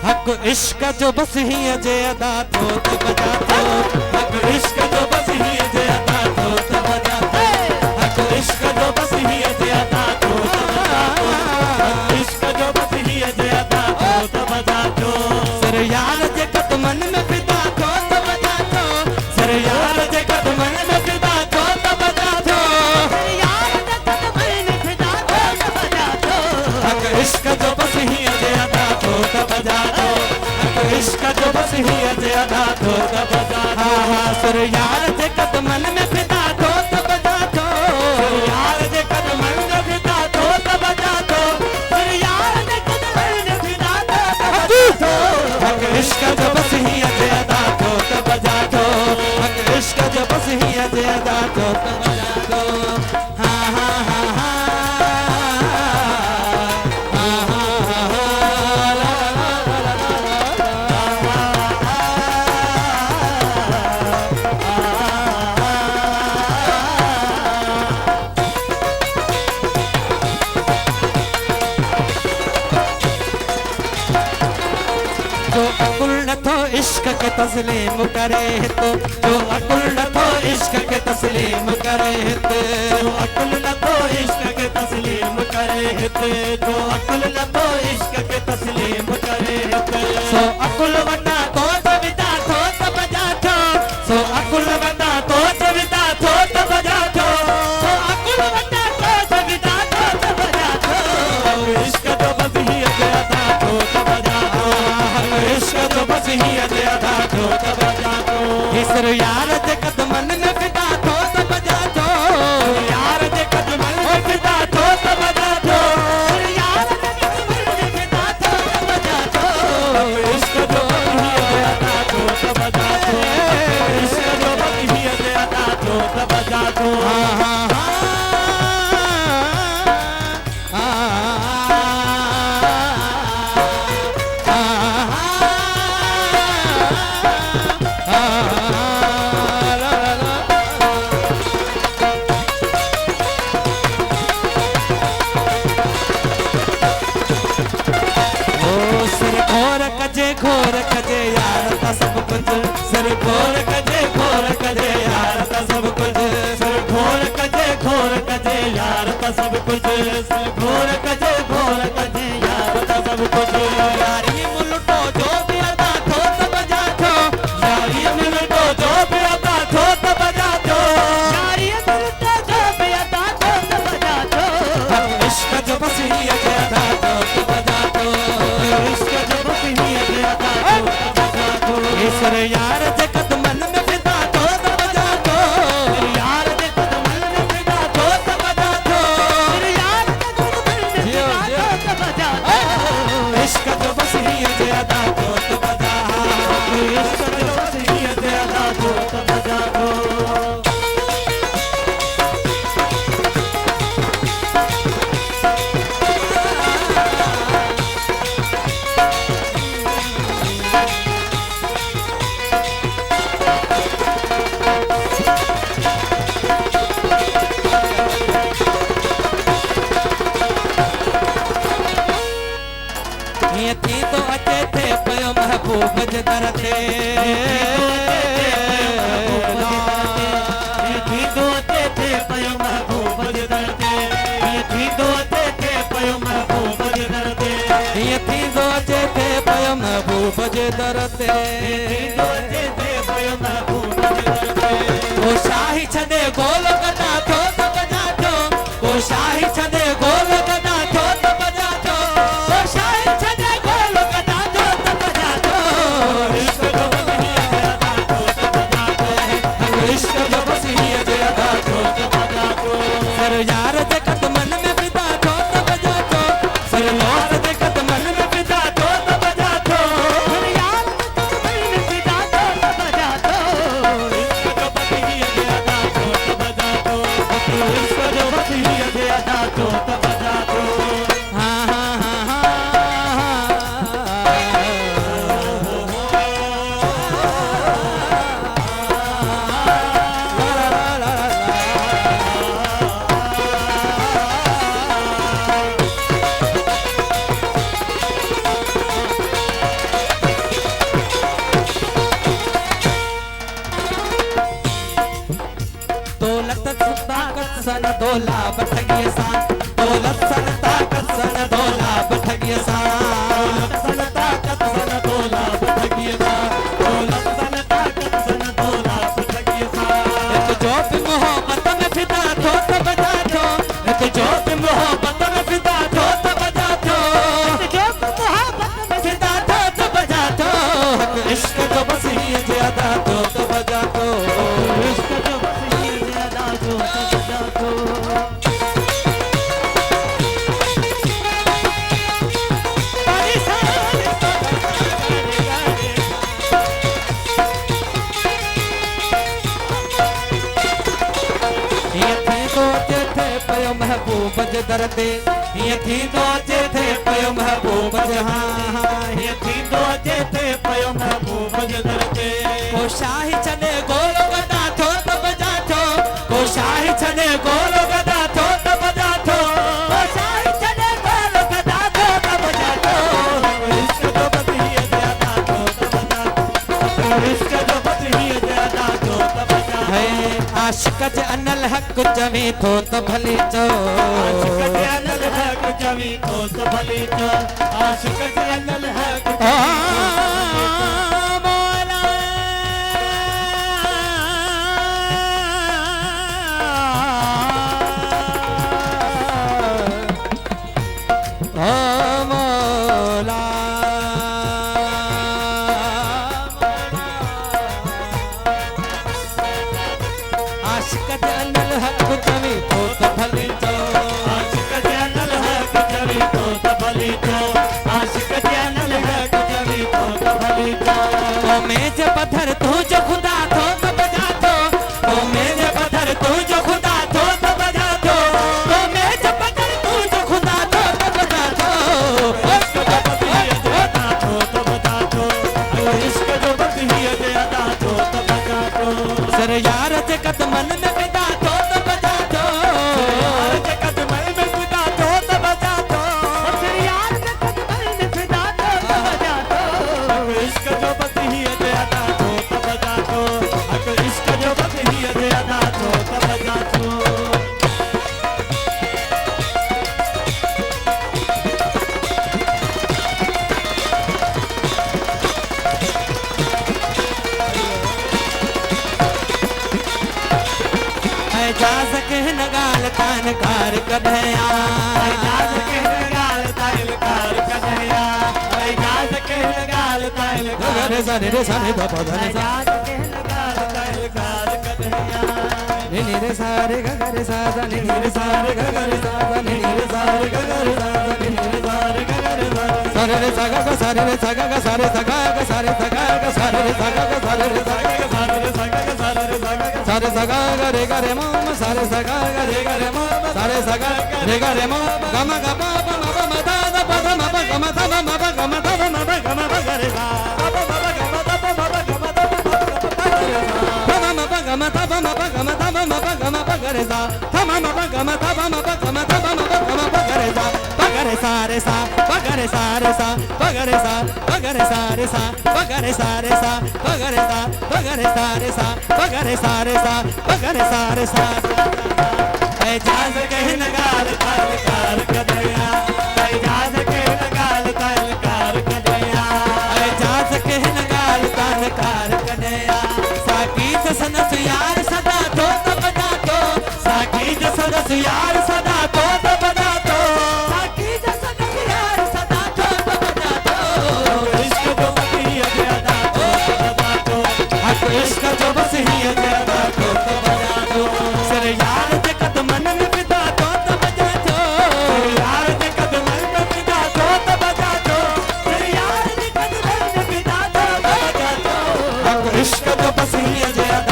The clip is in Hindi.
हक इश्क जो बस ही अजे अदा थो त बजा थो हक इश्क जो बस ही अजे अदा थो त बजा थो हक इश्क जो बस ही अजे अदा थो त बजा थो हक इश्क जो बस ही अजे अदा थो त बजा थो सर यार जे कदमन में फिदा थो त बजा थो सर यार जे कदमन में फिदा थो त बजा थो यार जे कदमन में फिदा थो त बजा थो हक इश्क जो बस ही अजे अदा थो त बजा थो इश्क जो बस ही अजे अदा थो त बजा हा हा सर यार जे कदमन में फिदा थो त बजा थो यार जे कदमन में फिदा थो त बजा थो सर यार जे कदमन में फिदा थो त बजा थो हक इश्क जो बस ही अजे अदा थो त बजा थो हक इश्क जो बस ही अजे अदा थो त बजा थो हा हा हा हा इश्क के तस्लीम करे तो जो अकुल न तो इश्क के तस्लीम करे तो जो अकुल न तो इश्क के तस्लीम करे तो जो अकुल न तो इश्क के तस्लीम करे सो अकुल वटा तो विदा थो त बजा थो सो अकुल वटा तो विदा थो त बजा थो सो अकुल वटा तो विदा थो त बजा थो इश्क जो बस ही अजे अदा थो त बजा थो इश्क जो बस ही अजे अदा थो त बजा थो सर यार जे कदमन में फिदा थो त बजा थो यार जे कदमन में फिदा थो त बजा थो यार जे कदमन में फिदा थो त बजा थो इश्क जो ही अजे अदा थो त बजा थो इश्क जो ही अजे अदा थो त बजा थो हा हा घोर कजे यार ता सब कुछ सर घोर कजे यार ता सब कुछ सर घोर कजे यार ता सब कुछ सर घोर कजे यार ता सब कुछ यार ये मुलटो जो भी अदा थो त बजा थो यार ये मुलटो जो भी अदा थो त बजा थो यार ये मुलटो जो भी अदा थो त बजा थो इश्क जो बस ही अजे अदा थो त बजा थो इश्क जो बस ही अजे अदा थो सर यार जे कदमन में फिदा थो त बजा थो यार जे कदमन में फिदा थो त बजा थो यार जे कदमन में फिदा थो त बजा थो इश्क जो बस ही अजे अदा थो त बजा इश्क जो बस ही अजे अदा थो त बजा थो थी तो अचे थे पयो महबूब जे दर ते थी तो अचे थे पयो महबूब जे दर ते थी तो अचे थे पयो महबूब जे दर ते थी तो अचे थे पयो महबूब जे दर ते थी तो अचे थे पयो महबूब जे दर ते वो शाही छदे गोल गदा थो त बजा थो वो शाही छदे गोल गदा थो त बजा थो वो शाही छदे यार जे कदमन में फिदा थो त बजा थो सर यार जे कदमन में फिदा थो त बजा थो यार जे कदमन में फिदा थो त बजा थो इश्क जो बस ही अजे अदा थो त बजा थो इश्क जो बस ही अजे अदा थो त बजा थो सन दोला बठगी सा दौलत सन ताकत सन दोला बठगी सा दौलत सन ताकत सन दोला बठगी सा दौलत सन ताकत सन दोला बठगी सा एक जो भी मोहब्बत में फिदा थो तो बजा थो एक जो भी मोहब्बत में फिदा थो तो बजा थो एक जो भी मोहब्बत में फिदा थो तो बजा थो इश्क जो बस ही ज्यादा थो तो बजा थो इश्क जो बस ही ज्यादा थो तो बजा थो महबूब जे दरदे ये थी दो जे थे पयो महबूब जे हाँ ये थी दो जे थे पयो महबूब जे दरदे को शाही चने गोलो गदा थो तो बजा थो को शाही चने गोलो गदा थो तो बजा थो को शाही चने गोलो गदा थो तो बजा थो इश्क जो बतिए ज्यादा थो तो बजा इश्क जो बतिए ज्यादा थो तो बजा है आशिक जे अनल हक जमी थो तो भली चो आशिक जे अनल हक जमी थो तो भली चो आशिक जे अनल हक मौला ओ मौला आशिक जे अनल हक जमी थो तो भली चो आशिक जे अनल हक जमी थो तो भली चो आशिक जे अनल हक जमी थो तो भली चो ओ मैं जे पत्थर तू जो खुदा थो तो बजा थो ओ मैं जे पत्थर तू जो खुदा थो तो बजा थो ओ मैं जे पत्थर तू जो खुदा थो तो बजा थो इश्क जो बतिए ज्यादा थो तो बजा थो इश्क जो बतिए ज्यादा थो तो बजा थो सर यार जे कदमन में फिदा थो तो बजा थो यार जे कदमन में फिदा थो तो बजा थो सर यार जे कदमन में फिदा थो तो बजा थो इश्क जो बतिए ज्यादा थो तो बजा थो इश्क जो बतिए ज्यादा थो तो बजा थो जाज के नगाल तान कार कढ़या जाज के नगाल तान कार कढ़या जाज के नगाल तान कार रे सारे द पद रे जाज के नगाल तान कार कढ़या नी रे सारे ग रे सा नी रे सारे ग रे सा नी रे सारे ग रे सा नी रे सारे ग रे सा सारे रे सा ग सारे रे सा ग सारे सा ग सारे सा ग सारे रे सा ग सारे रे सा ग सारे रे सा ग सारे रे सा ग सारे सगा रे ग रे म सारे सगा रे ग रे म सारे सगा रे ग रे म गम ग प प म प म द द प द म प ग म द म म प ग म द म प ग म प ग रे सा प प म प ग म द प म प ग म द प म प ग म द प म प ग म द म प ग म प ग रे सा थ म म प ग म द प म प ग म द प म प ग म प ग रे सा प ग रे सा रे सा प ग रे सा रे सा प ग रे सा प ग रे सा रे सा प ग रे सा रे सा प ग रे सा प ग रे सा रे सा प ग रे सा रे सा प ग रे सा रे सा ऐ जाज के नगाल ताल कार कढ़या ऐ जाज के नगाल ताल कार कढ़या ऐ जाज के नगाल ताल कार कढ़या साकी सनस यार सदा तो बजा तो साकी सनस यार सदा तो बजा तो साकी सनस यार सदा तो बजा तो इश्क जो बतिए ज्यादा तो बजा तो इश्क जो बस ही ज्यादा तो बजा तो सर यार जे कदमन में फिदा तो बजा तो यार जे कदमन में फिदा तो बजा तो सर यार जे कदमन में फिदा तो बजा तो इश्क जो बस ही ज्यादा